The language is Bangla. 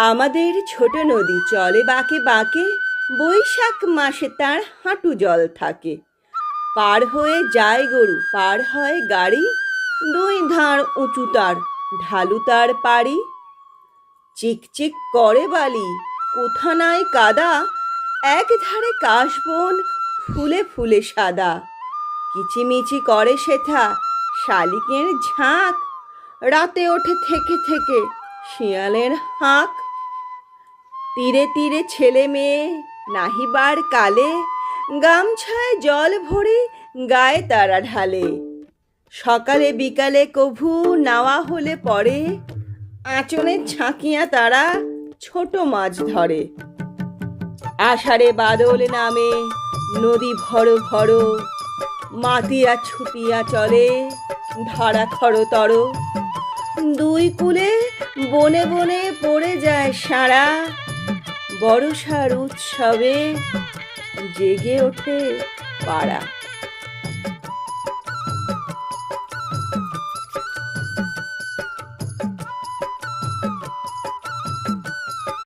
আমাদের ছোট নদী চলে বাঁকে বাঁকে, বৈশাখ মাসে তার হাঁটু জল থাকে। পার হয়ে যায় গরু, পার হয় গাড়ি, দুই ধার উঁচু তার, ঢালু তার পাড়ি। চিকচিক করে বালি, কোথা নাই কাদা, এক ধারে কাশবন ফুলে ফুলে সাদা। কিচিমিচি করে সেথা শালিকের ঝাঁক, রাতে ওঠে থেকে থেকে শিয়ালের হাঁক। তীরে তীরে ছেলে মেয়ে নাহিবার কালে, গামছায় জল ভরে গায়ে তারা ঢালে। সকালে বিকালে কভু নাওয়া হলে পরে, আঁচলে ঝাঁকিয়া তারা ছোট মাছ ধরে। আষাঢ়ে বাদল নামে নদী ভরো ভরো, মাতিয়া ছুটিয়া চলে ধরা খরতর। দুই কূলে বনে বনে পড়ে যায় সারা, বর্ষার উৎসবে জেগে ওঠে পাড়া।